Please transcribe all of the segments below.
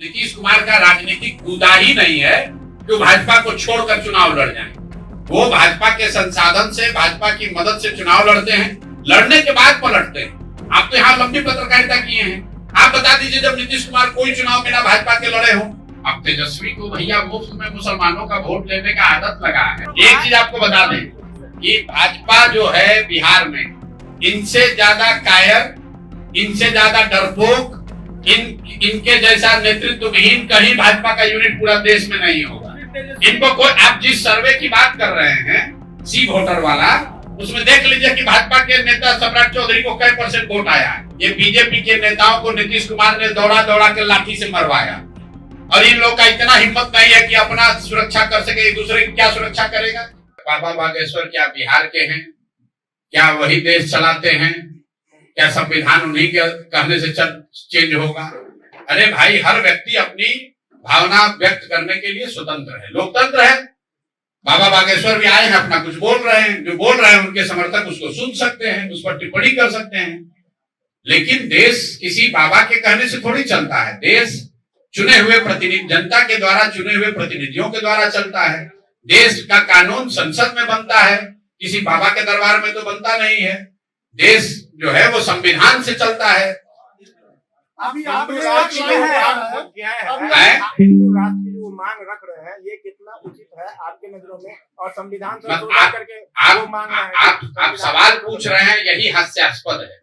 नीतीश कुमार का राजनीतिक कूदा ही नहीं है कि भाजपा को छोड़कर चुनाव लड़ जाए। वो भाजपा के संसाधन से, भाजपा की मदद से चुनाव लड़ते हैं, लड़ने के बाद पलटते हैं। आप तो यहाँ लंबी पत्रकारिता किए हैं, आप बता दीजिए जब नीतीश कुमार कोई चुनाव बिना भाजपा के लड़े हो। अब तेजस्वी को भैया मुफ्त में मुसलमानों का वोट लेने का आदत लगा है। एक चीज आपको बता दें कि भाजपा जो है बिहार में, इनसे ज्यादा कायर, इनसे ज्यादा डरपोक, इनके जैसा नेतृत्व विहीन कहीं भाजपा का यूनिट पूरा देश में नहीं होगा। इनको कोई, आप जिस सर्वे की बात कर रहे हैं सी वोटर वाला, उसमें देख लीजिए कि भाजपा के नेता सम्राट चौधरी को कै % वोट आया है। ये बीजेपी के नेताओं को नीतीश कुमार ने दौड़ा दौड़ा के लाठी से मरवाया, और इन लोग का इतना हिम्मत नहीं है कि अपना सुरक्षा कर सके, एक दूसरे की क्या सुरक्षा करेगा। बाबा बागेश्वर क्या बिहार के हैं? क्या वही देश चलाते हैं? क्या संविधान उन्हीं के कहने से चेंज होगा? अरे भाई, हर व्यक्ति अपनी भावना व्यक्त करने के लिए स्वतंत्र है, लोकतंत्र है। बाबा बागेश्वर भी आए हैं, अपना कुछ बोल रहे हैं, जो बोल रहे हैं उनके समर्थक उसको सुन सकते हैं, उस पर टिप्पणी कर सकते हैं। लेकिन देश किसी बाबा के कहने से थोड़ी चलता है। देश चुने हुए प्रतिनिधि, जनता के द्वारा चुने हुए प्रतिनिधियों के द्वारा चलता है। देश का कानून संसद में बनता है, किसी बाबा के दरबार में तो बनता नहीं है। देश जो है वो संविधान से चलता है। अभी आप हिंदू राष्ट्र की जो मांग रख रहे हैं, ये कितना उचित है आपके नजरों में? और संविधान संशोधन करके वो मांग रहे हैं, आप सवाल पूछ रहे हैं, यही हास्यास्पद है।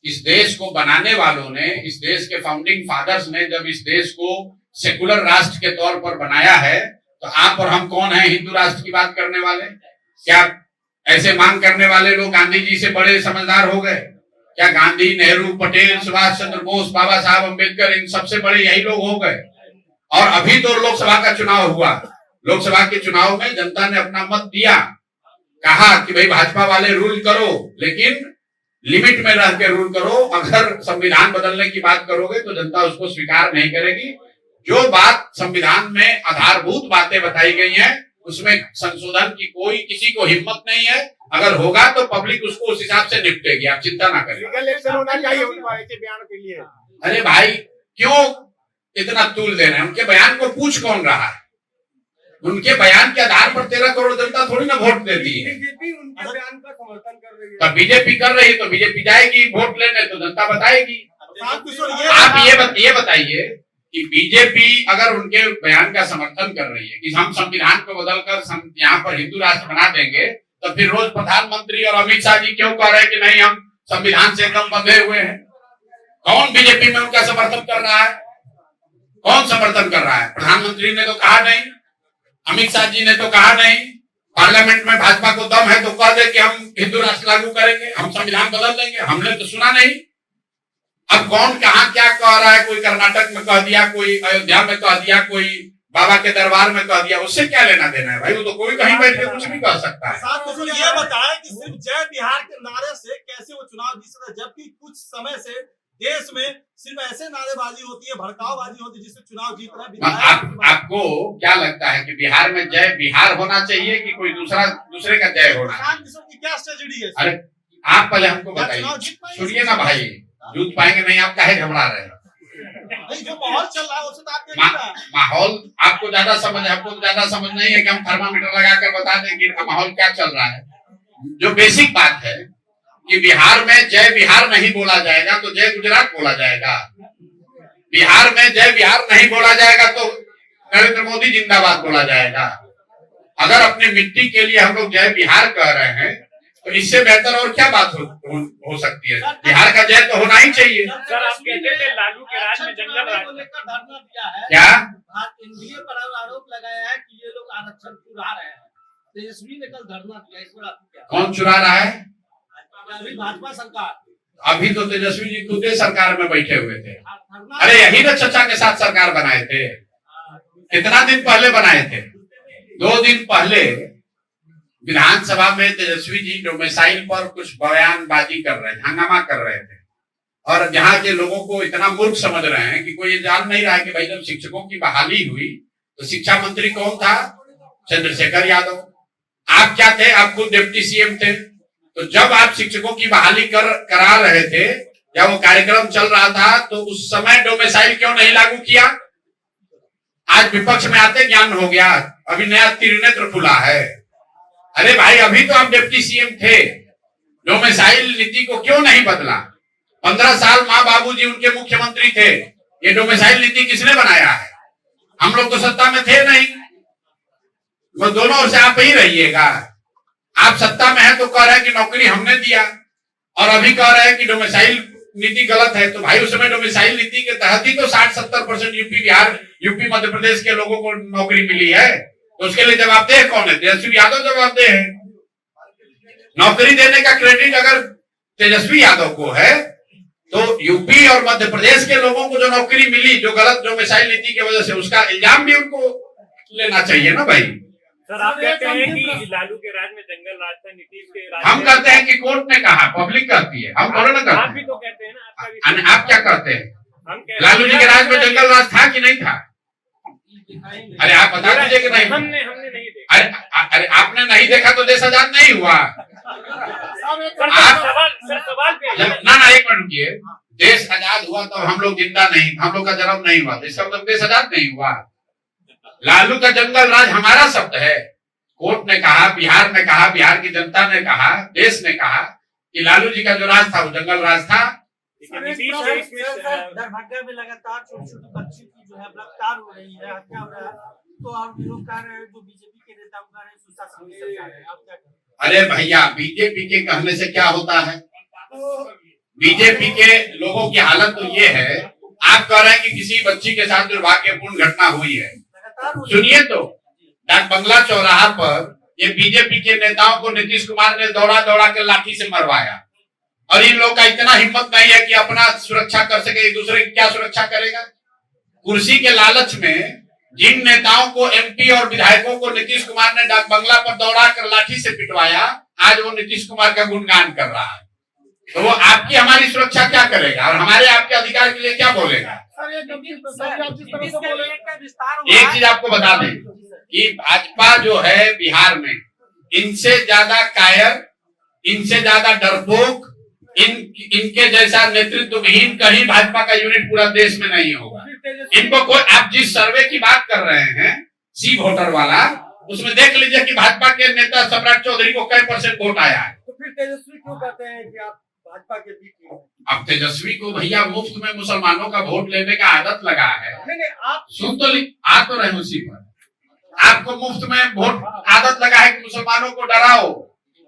इस देश को बनाने वालों ने, इस देश के फाउंडिंग फादर्स ने जब इस देश को सेकुलर राष्ट्र के तौर पर बनाया है, तो आप और हम कौन है हिंदू राष्ट्र की बात करने वाले? क्या ऐसे मांग करने वाले लोग गांधी जी से बड़े समझदार हो गए? क्या गांधी, नेहरू, पटेल, सुभाष चंद्र बोस, बाबा साहब अम्बेडकर, इन सबसे बड़े यही लोग हो गए? और अभी तो लोकसभा का चुनाव हुआ, लोकसभा के चुनाव में जनता ने अपना मत दिया, कहा कि भाई भाजपा वाले रूल करो, लेकिन लिमिट में रह के रूल करो। अगर संविधान बदलने की बात करोगे तो जनता उसको स्वीकार नहीं करेगी। जो बात संविधान में आधारभूत बातें बताई गई हैं, उसमें संशोधन की कोई किसी को हिम्मत नहीं है। अगर होगा तो पब्लिक उसको उस हिसाब से निपटेगी, आप चिंता ना करिए। लीगल एक्शन होना चाहिए उनके बयान के लिए। अरे भाई, क्यों इतना तूल दे रहे हैं? उनके बयान को पूछ कौन रहा है? उनके बयान के आधार पर 13 करोड़ जनता थोड़ी ना वोट देती है। बीजेपी उनके बयान का समर्थन कर रही है। तो बीजेपी कर रही है तो बीजेपी जाएगी वोट लेने, तो जनता बताएगी। आप ये बताइए कि बीजेपी अगर उनके बयान का समर्थन कर रही है कि हम संविधान को बदलकर यहाँ पर हिंदू राष्ट्र बना देंगे, तो फिर रोज प्रधानमंत्री और अमित शाह जी क्यों कह रहे हैं कि नहीं हम संविधान से एकदम बंधे हुए हैं? कौन बीजेपी में उनका समर्थन कर रहा है? कौन समर्थन कर रहा है? प्रधानमंत्री ने तो कहा नहीं, अमित शाह जी ने तो कहा नहीं, पार्लियामेंट में भाजपा को दम है तो कह दे कि हम हिंदू राष्ट्र लागू करेंगे, हम संविधान बदल देंगे। हमने तो सुना नहीं। अब कौन कहाँ क्या कह रहा है? कोई कर्नाटक में कह दिया, कोई अयोध्या में कह दिया, कोई बाबा के दरबार में कह दिया, उससे क्या लेना देना है भाई? वो तो कोई कहीं बैठ के कुछ भी कह सकता है। ये बताएं कि सिर्फ जय बिहार के नारे से कैसे वो चुनाव जीत सकता है, जबकि कुछ समय से देश में सिर्फ ऐसे नारेबाजी होती है, भड़काऊबाजी होती है जिससे चुनाव जीत रहा है। आपको क्या लगता है कि बिहार में जय बिहार होना चाहिए कि कोई दूसरे का जय होना चाहिए? की क्या स्ट्रेटेजी है? अरे आप पहले हमको बताइए, सुनिए ना भाई, जीत पाएंगे नहीं, आप काहे घबरा रहे हैं? जो माहौल चल रहा है उससे तो आप क्या कहना है? माहौल आपको ज्यादा समझ है, हमको तो ज्यादा समझ नहीं है कि हम थर्मामीटर लगाकर बता दें कि इनका माहौल क्या चल रहा है। जो बेसिक बात है कि बिहार में जय बिहार नहीं बोला जाएगा तो जय गुजरात बोला जाएगा। बिहार में जय बिहार नहीं बोला जाएगा तो नरेंद्र मोदी जिंदाबाद बोला जाएगा। अगर अपनी मिट्टी के लिए हम लोग जय बिहार कह रहे हैं तो इससे बेहतर और क्या बात हो सकती है? बिहार का जय तो होना ही चाहिए। सर, आप कहते थे लालू के राज में जंगल राज को लेकर धरना दिया है, क्या एनडीए पर आरोप लगाया है कि ये लोग आरक्षण चुरा रहे हैं। तेजस्वी ने कल धरना दिया, इस पर आप क्या? कौन चुरा रहा है? अभी भाजपा सरकार। अभी तो तेजस्वी जी खुद सरकार में बैठे हुए थे। अरे यही ना चचा के साथ सरकार बनाए थे। कितना दिन पहले बनाए थे? 2 दिन पहले विधानसभा में तेजस्वी जी डोमिसाइल पर कुछ बयानबाजी कर रहे थे, हंगामा कर रहे थे, और यहाँ के लोगों को इतना मूर्ख समझ रहे हैं कि कोई ये जान नहीं रहा है कि भाई जब शिक्षकों की बहाली हुई तो शिक्षा मंत्री कौन था? चंद्रशेखर यादव। आप क्या थे? आप खुद डिप्टी सीएम थे। तो जब आप शिक्षकों की बहाली करा रहे थे या वो कार्यक्रम चल रहा था तो उस समय डोमिसाइल क्यों नहीं लागू किया? आज विपक्ष में आते ज्ञान हो गया, अभी नया त्रिनेत्र खुला है। अरे भाई अभी तो आप डिप्टी सीएम थे, डोमिसाइल नीति को क्यों नहीं बदला? 15 साल माँ बाबूजी उनके मुख्यमंत्री थे, ये डोमिसाइल नीति किसने बनाया है? हम लोग तो सत्ता में थे नहीं, वो दोनों ओर से आप ही रहिएगा। आप सत्ता में है तो कह रहे हैं कि नौकरी हमने दिया, और अभी कह रहे हैं कि डोमिसाइल नीति गलत है। तो भाई उस समय डोमिसाइल नीति के तहत ही तो 60-70% यूपी बिहार, यूपी मध्य प्रदेश के लोगों को नौकरी मिली है। तो उसके लिए जवाबदेह कौन है? तेजस्वी यादव जवाबदेह है। नौकरी देने का क्रेडिट अगर तेजस्वी यादव को है, तो यूपी और मध्य प्रदेश के लोगों को जो नौकरी मिली जो गलत डोमिसाइल नीति की वजह से, उसका इल्जाम भी उनको लेना चाहिए ना भाई। सर आप कहते हैं कि लालू के राज में जंगल राज था, नीतीश के राज हम कहते हैं कि कोर्ट ने कहा, पब्लिक कहती है, हम थोड़ा ना आप कहते भी हैं। तो कहते हैं ना, आप क्या कहते हैं? हम लालू जी के राज में जंगल राज था कि नहीं था? अरे आप बता दीजिए कि नहीं। हमने नहीं देखा। अरे आपने नहीं देखा तो देश आजाद नहीं हुआ। सवाल पे ना एक मिनट रुकिए, देश आजाद हुआ तो हम लोग जिंदा नहीं, हम लोग का जन्म नहीं हुआ, इसका मतलब देश आजाद नहीं हुआ। लालू का जंगल राज हमारा शब्द है। कोर्ट ने कहा, बिहार ने कहा, बिहार की जनता ने कहा, देश ने कहा कि लालू जी का जो राज था वो जंगल राज था। दरभंगा में लगातार छोटी-छोटी बच्ची की जो है बलात्कार हो रही है, हत्या हो रहा है, तो आप लोग कह रहे हैं, जो बीजेपी के नेता कह रहे हैं सुशासन की सरकार है, आप क्या कहें? अरे भैया बीजेपी के कहने से क्या होता है? बीजेपी के लोगों की हालत तो ये है, आप कह रहे हैं कि किसी बच्ची के साथ दुर्भाग्यपूर्ण घटना हुई है। सुनिए तो, डाक बंगला चौराहा पर ये बीजेपी के नेताओं को नीतीश कुमार ने दौड़ा के लाठी से मरवाया, और इन लोगों का इतना हिम्मत नहीं है कि अपना सुरक्षा कर सके, एक दूसरे की क्या सुरक्षा करेगा? कुर्सी के लालच में जिन नेताओं को, एमपी और विधायकों को नीतीश कुमार ने डाक बंगला पर दौड़ा कर लाठी से पिटवाया, आज वो नीतीश कुमार का गुणगान कर रहा है। तो वो आपकी हमारी सुरक्षा क्या करेगा और हमारे आपके अधिकार के लिए क्या बोलेगा? एक चीज आपको बता दें कि भाजपा जो है बिहार में, इनसे ज्यादा कायर, इनसे ज्यादा डरपोक, इनके जैसा नेतृत्व विहीन कहीं भाजपा का यूनिट पूरा देश में नहीं होगा। इनको कोई, आप जिस सर्वे की बात कर रहे हैं, सी वोटर वाला, उसमें देख लीजिए कि भाजपा के नेता सम्राट चौधरी को कई % वोट आया है। तो फिर तेजस्वी क्यों कहते हैं कि आप भाजपा के बीच में? अब तेजस्वी को भैया मुफ्त में मुसलमानों का वोट लेने का आदत लगा है। नहीं, आप सुन तो आ तो रहे उसी पर, आपको मुफ्त में वोट आदत लगा है कि मुसलमानों को डराओ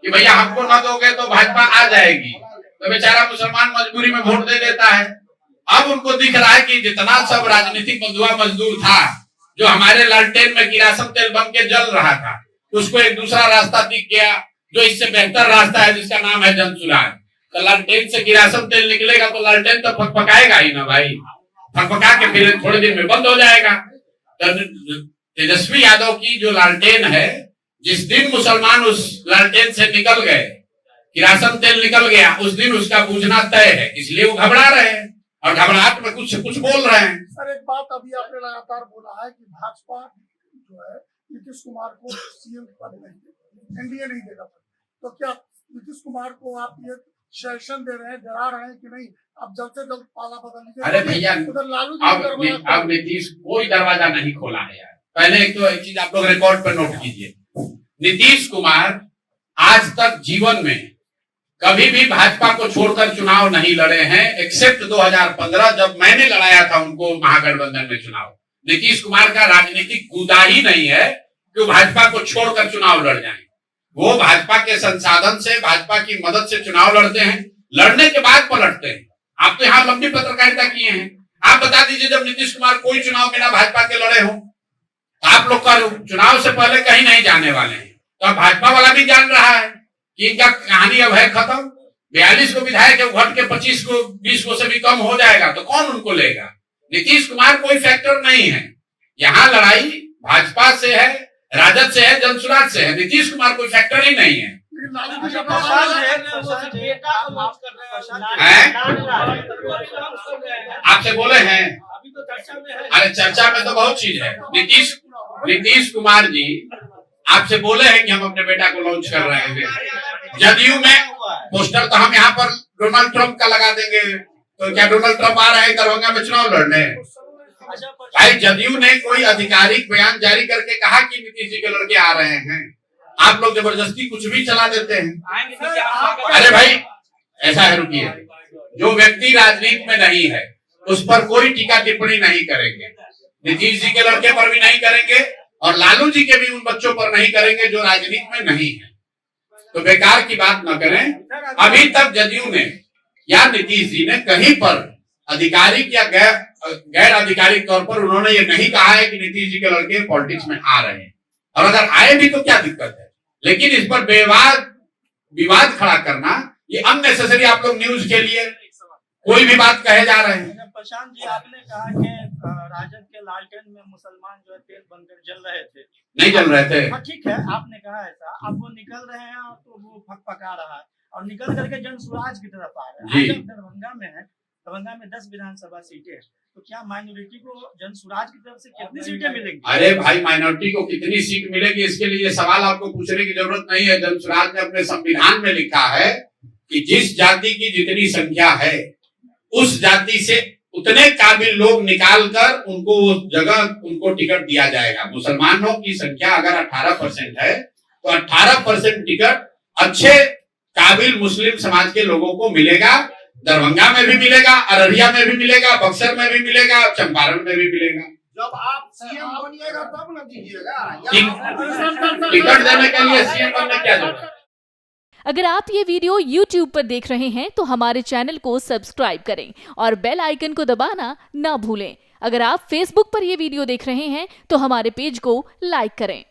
कि भैया हमको न दोगे तो भाजपा आ जाएगी, तो बेचारा मुसलमान मजबूरी में वोट दे देता है। अब उनको दिख रहा है कि जितना सब राजनीतिक बंधुआ मजदूर था, जो हमारे लालटेन में किरासन तेल बन के जल रहा था, उसको एक दूसरा रास्ता दिख गया जो इससे बेहतर रास्ता है, जिसका नाम है जनसुराज। तो लालटेन से किरासन तेल निकलेगा तो लालटेन तो फकफकाएगा ही ना भाई, फकफका के फिर थोड़े दिन में बंद हो जाएगा। तो तेजस्वी यादव की जो लालटेन है, जिस दिन मुसलमान उस लालटेन से निकल गए, किरासन तेल निकल गया, उस दिन उसका बूझना तय है, इसलिए वो घबरा रहे हैं और घबराहट में कुछ बोल रहे हैं। सर एक बात अभी आपने लगातार बोला है कि भाजपा जो है नीतीश कुमार को सीएम पद नहीं देगा, एनडीए नहीं देगा, तो क्या नीतीश कुमार को आप ये सेशन दे रहे हैं, डरा रहे हैं कि नहीं आप जल्द से जल्द पाला बदल लीजिए? अरे भैया उधर लालू अब नीतीश कोई दरवाजा नहीं खोला है यार। पहले एक तो एक चीज आप लोग रिकॉर्ड पर नोट कीजिए, नीतीश कुमार आज तक जीवन में कभी भी भाजपा को छोड़कर चुनाव नहीं लड़े हैं, एक्सेप्ट 2015 जब मैंने लड़ाया था उनको महागठबंधन में चुनाव। नीतीश कुमार का राजनीतिक कूदा ही नहीं है कि भाजपा को छोड़कर चुनाव लड़ जाएं। वो भाजपा के संसाधन से, भाजपा की मदद से चुनाव लड़ते हैं, लड़ने के बाद पलटते हैं। आप तो यहाँ लंबी पत्रकारिता किए हैं, आप बता दीजिए जब नीतीश कुमार कोई चुनाव बिना भाजपा के लड़े हो, आप लोग का चुनाव से पहले कहीं नहीं जाने वाले हैं। तो अब भाजपा वाला भी जान रहा है कि इनका कहानी अब है खत्म। 42 को विधायक है, घट के 25 को 20 को से भी कम हो जाएगा तो कौन उनको लेगा? नीतीश कुमार कोई फैक्टर नहीं है। यहाँ लड़ाई भाजपा से है, राजद से है, जनसुराज से है, नीतीश कुमार कोई फैक्टर ही नहीं है। आपसे बोले हैं, अरे चर्चा में तो बहुत चीज है। नीतीश कुमार जी आपसे बोले हैं कि हम अपने बेटा को लॉन्च कर रहे हैं। जदयू में पोस्टर तो हम यहाँ पर डोनाल्ड ट्रंप का लगा देंगे, तो क्या डोनाल्ड ट्रंप आ रहे हैं दरभंगा में चुनाव लड़ने? भाई जदयू ने कोई आधिकारिक बयान जारी करके कहा कि नीतीश जी के लड़के आ रहे हैं, आप लोग जबरदस्ती कुछ भी चला देते हैं। अरे भाई ऐसा है, रुकिए, जो व्यक्ति राजनीति में नहीं है उस पर कोई टीका टिप्पणी नहीं करेंगे, नीतीश जी के लड़के पर भी नहीं करेंगे और लालू जी के भी उन बच्चों पर नहीं करेंगे जो राजनीति में नहीं है। तो बेकार की बात न करें। अभी तक जदयू ने या नीतीश जी ने कहीं पर आधिकारिक या गैर आधिकारिक तौर पर उन्होंने ये नहीं कहा है कि नीतीश जी के लड़के पॉलिटिक्स में आ रहे हैं, और अगर आए भी तो क्या दिक्कत है। लेकिन इस पर विवाद खड़ा करना ये अननेसेसरी, आप लोग न्यूज के लिए कोई भी बात कहे जा रहे हैं। प्रशांत जी, आपने कहा कि राजद के लालटेन में मुसलमान जो है तेल बनकर जल रहे थे, नहीं जल रहे थे। हाँ ठीक है, आपने कहा ऐसा, अब वो निकल रहे हैं तो वो फकफका रहा है और निकल करके जन स्वराज की तरफ आ रहे हैं। आज दरभंगा में है, दरभंगा में 10 विधानसभा सीटें, तो क्या माइनॉरिटी को जन स्वराज की तरफ से कितनी सीटें मिलेंगी? अरे भाई, माइनॉरिटी को कितनी सीट मिलेगी इसके लिए सवाल आपको पूछने की जरूरत नहीं है। जन स्वराज ने अपने संविधान में लिखा है कि जिस जाति की जितनी संख्या है उस जाति से उतने काबिल लोग निकाल कर उनको उस जगह उनको टिकट दिया जाएगा। मुसलमानों की संख्या अगर 18% है तो 18% टिकट अच्छे काबिल मुस्लिम समाज के लोगों को मिलेगा। दरभंगा में भी मिलेगा, अररिया में भी मिलेगा, बक्सर में भी मिलेगा, चंपारण में भी मिलेगा। जब आप सीएम बनिएगा तब न दीजिएगा, टिकट देने के लिए सीएम बनने क्या जरूरत है? अगर आप ये वीडियो YouTube पर देख रहे हैं तो हमारे चैनल को सब्सक्राइब करें और बेल आइकन को दबाना ना भूलें। अगर आप Facebook पर ये वीडियो देख रहे हैं तो हमारे पेज को लाइक करें।